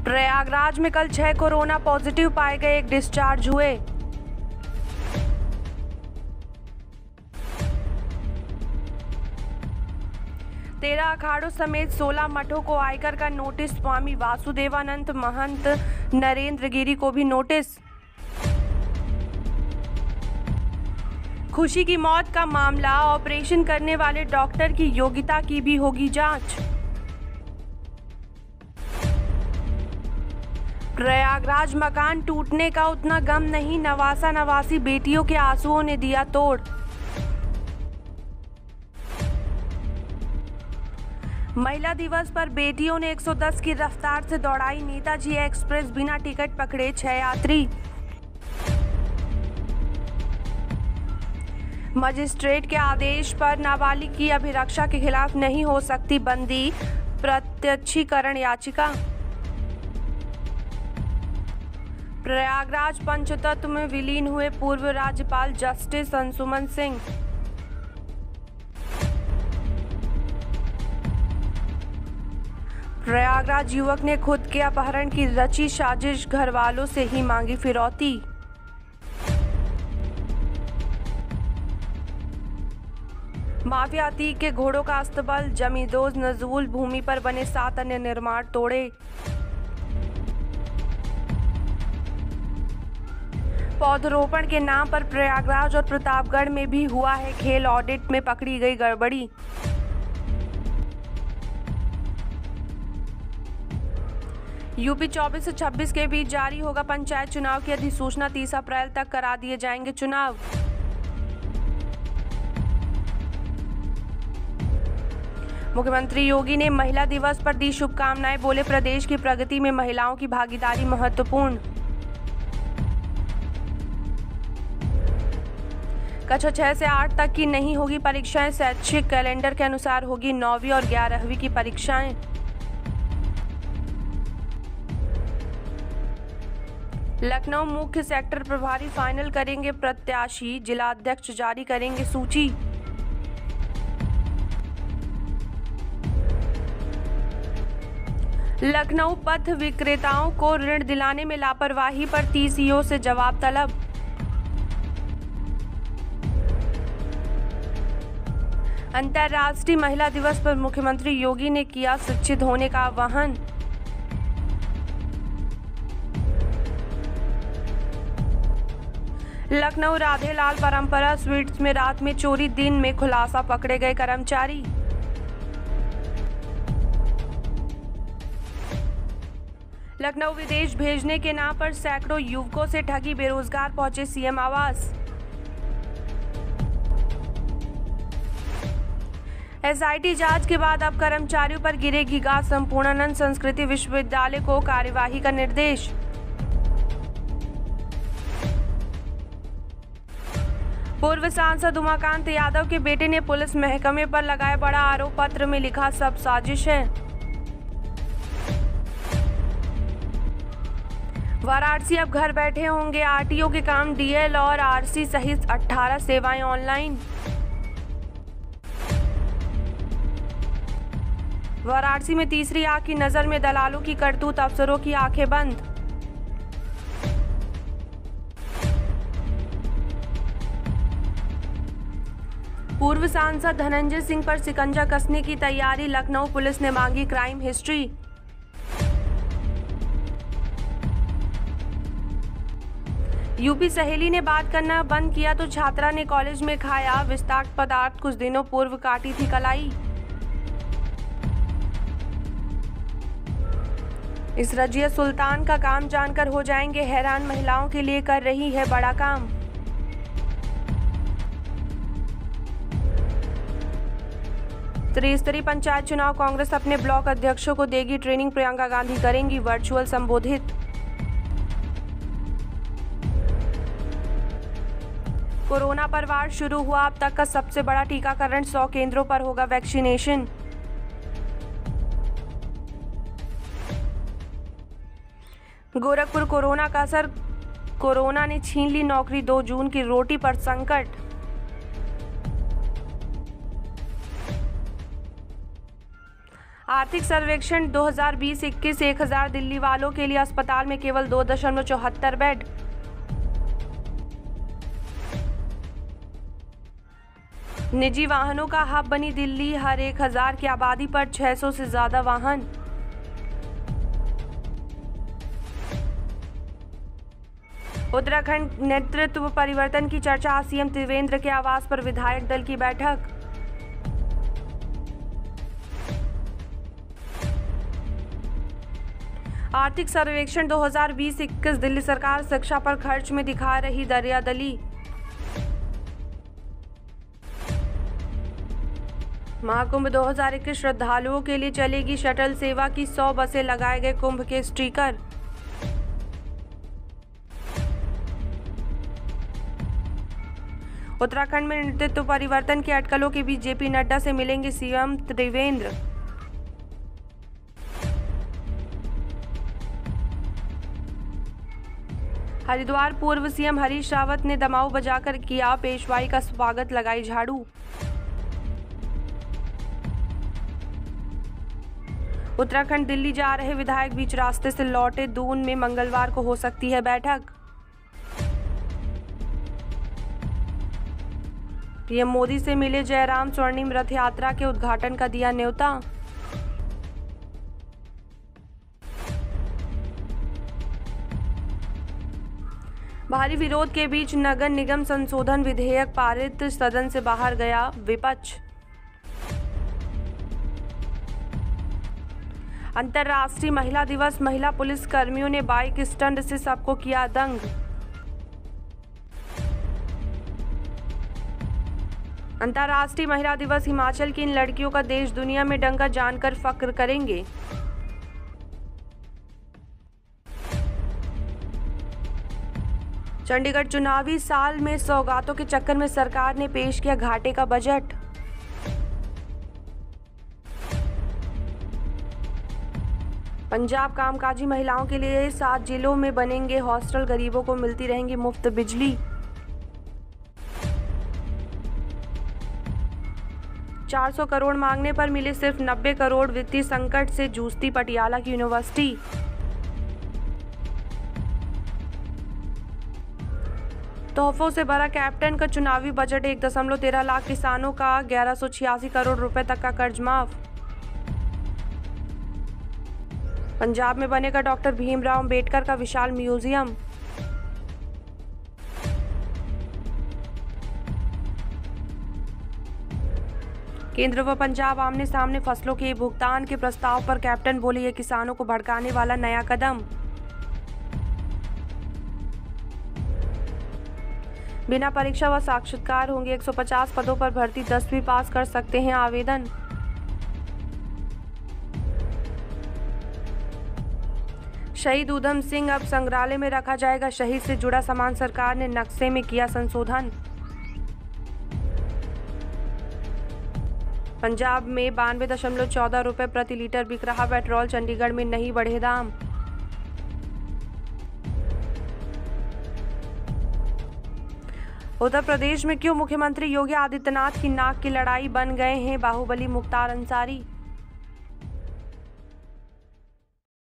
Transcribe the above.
प्रयागराज में कल 6 corona positive पाए गए, एक डिस्चार्ज हुए। तेरह अखाड़ों समेत 16 मठों को आयकर का नोटिस, स्वामी वासुदेवानंद महंत नरेंद्र गिरी को भी नोटिस। खुशी की मौत का मामला, ऑपरेशन करने वाले डॉक्टर की योग्यता की भी होगी जांच। प्रयागराज मकान टूटने का उतना गम नहीं, नवासा नवासी बेटियों के आंसुओं ने दिया तोड़। महिला दिवस पर बेटियों ने 110 की रफ्तार से दौड़ाई नेताजी एक्सप्रेस, बिना टिकट पकड़े 6 यात्री। मजिस्ट्रेट के आदेश पर नाबालिग की अभिरक्षा के खिलाफ नहीं हो सकती बंदी, प्रत्यक्षीकरण याचिका। प्रयागराज पंचतत्व में विलीन हुए पूर्व राज्यपाल जस्टिस अंशुमन सिंह। प्रयागराज युवक ने खुद के अपहरण की रची साजिश, घर वालों से ही मांगी फिरौती। माफिया अतीक के घोड़ों का अस्तबल, जमींदोज नजूल भूमि पर बने 7 अन्य निर्माण तोड़े। पौधरोपण के नाम पर प्रयागराज और प्रतापगढ़ में भी हुआ है खेल, ऑडिट में पकड़ी गई गड़बड़ी। यूपी 24 से 26 के बीच जारी होगा पंचायत चुनाव की अधिसूचना, 30 अप्रैल तक करा दिए जाएंगे चुनाव। मुख्यमंत्री योगी ने महिला दिवस पर दी शुभकामनाएं, बोले प्रदेश की प्रगति में महिलाओं की भागीदारी महत्वपूर्ण। कक्षा 6 से 8 तक की नहीं होगी परीक्षाएं, शैक्षिक कैलेंडर के अनुसार होगी 9वीं और 11वीं की परीक्षाएं। लखनऊ मुख्य सेक्टर प्रभारी फाइनल करेंगे प्रत्याशी, जिलाध्यक्ष जारी करेंगे सूची। लखनऊ पथ विक्रेताओं को ऋण दिलाने में लापरवाही पर टीसीओ से जवाब तलब। अंतर्राष्ट्रीय महिला दिवस पर मुख्यमंत्री योगी ने किया शिक्षित होने का आह्वान। लखनऊ राधेलाल परंपरा स्वीट्स में रात में चोरी, दिन में खुलासा, पकड़े गए कर्मचारी। लखनऊ विदेश भेजने के नाम पर सैकड़ों युवकों से ठगी, बेरोजगार पहुंचे सीएम आवास। एसआईटी जांच के बाद अब कर्मचारियों पर गिरेगी गाज, संपूर्णानंद संस्कृति विश्वविद्यालय को कार्यवाही का निर्देश। पूर्व सांसद उमाकांत यादव के बेटे ने पुलिस महकमे पर लगाया बड़ा आरोप, पत्र में लिखा सब साजिश है। वाराणसी अब घर बैठे होंगे आरटीओ के काम, डीएल और आरसी सहित 18 सेवाएं ऑनलाइन। वाराणसी में तीसरी आग की नजर में दलालों की करतूत, अफसरों की आंखें बंद। पूर्व सांसद धनंजय सिंह पर शिकंजा कसने की तैयारी, लखनऊ पुलिस ने मांगी क्राइम हिस्ट्री। यूपी सहेली ने बात करना बंद किया तो छात्रा ने कॉलेज में खाया विषाक्त पदार्थ, कुछ दिनों पूर्व काटी थी कलाई। इस रजिया सुल्तान का काम जानकर हो जाएंगे हैरान, महिलाओं के लिए कर रही है बड़ा काम। त्रिस्तरीय पंचायत चुनाव, कांग्रेस अपने ब्लॉक अध्यक्षों को देगी ट्रेनिंग, प्रियंका गांधी करेंगी वर्चुअल संबोधित। कोरोना पर वार शुरू हुआ, अब तक का सबसे बड़ा टीकाकरण, 100 केंद्रों पर होगा वैक्सीनेशन। गोरखपुर कोरोना का असर, कोरोना ने छीन ली नौकरी, 2 जून की रोटी पर संकट। आर्थिक सर्वेक्षण 2020-21 1000 दिल्ली वालों के लिए अस्पताल में केवल 2.74 बेड। निजी वाहनों का हब बनी दिल्ली, हर 1000 की आबादी पर 600 से ज्यादा वाहन। उत्तराखंड नेतृत्व परिवर्तन की चर्चा, सीएम त्रिवेंद्र के आवास पर विधायक दल की बैठक। आर्थिक सर्वेक्षण 2020-21 दिल्ली सरकार शिक्षा पर खर्च में दिखा रही दरियादली। महाकुंभ 2021 श्रद्धालुओं के लिए चलेगी शटल सेवा की 100 बसें, लगाए गए कुंभ के स्टिकर। उत्तराखंड में नेतृत्व परिवर्तन के अटकलों के बीच जेपी नड्डा से मिलेंगे सीएम त्रिवेंद्र। हरिद्वार पूर्व सीएम हरीश रावत ने दमाऊ बजाकर किया पेशवाई का स्वागत, लगाई झाड़ू। उत्तराखंड दिल्ली जा रहे विधायक बीच रास्ते से लौटे, दून में मंगलवार को हो सकती है बैठक। पीएम मोदी से मिले जयराम, स्वर्णिम रथ यात्रा के उद्घाटन का दिया न्योता। भारी विरोध के बीच नगर निगम संशोधन विधेयक पारित, सदन से बाहर गया विपक्ष। अंतर्राष्ट्रीय महिला दिवस, महिला पुलिस कर्मियों ने बाइक स्टंट से सबको किया दंग। अंतर्राष्ट्रीय महिला दिवस, हिमाचल की इन लड़कियों का देश दुनिया में डंका जानकर फक्र करेंगे। चंडीगढ़ चुनावी साल में सौगातों के चक्कर में सरकार ने पेश किया घाटे का बजट। पंजाब कामकाजी महिलाओं के लिए 7 जिलों में बनेंगे हॉस्टल, गरीबों को मिलती रहेंगी मुफ्त बिजली। 400 करोड़ मांगने पर मिले सिर्फ 90 करोड़, वित्तीय संकट से जूझती पटियाला की यूनिवर्सिटी। तोहफों से भरा कैप्टन का चुनावी बजट, 1.13 लाख किसानों का 1186 करोड़ रुपए तक का कर्ज माफ। पंजाब में बनेगा डॉक्टर भीमराव अंबेडकर का विशाल म्यूजियम। केंद्र व पंजाब आमने सामने, फसलों के भुगतान के प्रस्ताव पर कैप्टन बोले, ये किसानों को भड़काने वाला नया कदम। बिना परीक्षा व साक्षात्कार होंगे 150 पदों पर भर्ती, 10वीं पास कर सकते हैं आवेदन। शहीद ऊधम सिंह अब संग्रहालय में रखा जाएगा, शहीद से जुड़ा सामान सरकार ने नक्शे में किया संशोधन। पंजाब में 92.14 रुपये प्रति लीटर बिक रहा पेट्रोल, चंडीगढ़ में नहीं बढ़े दाम। उत्तर प्रदेश में क्यों मुख्यमंत्री योगी आदित्यनाथ की नाक की लड़ाई बन गए हैं बाहुबली मुख्तार अंसारी।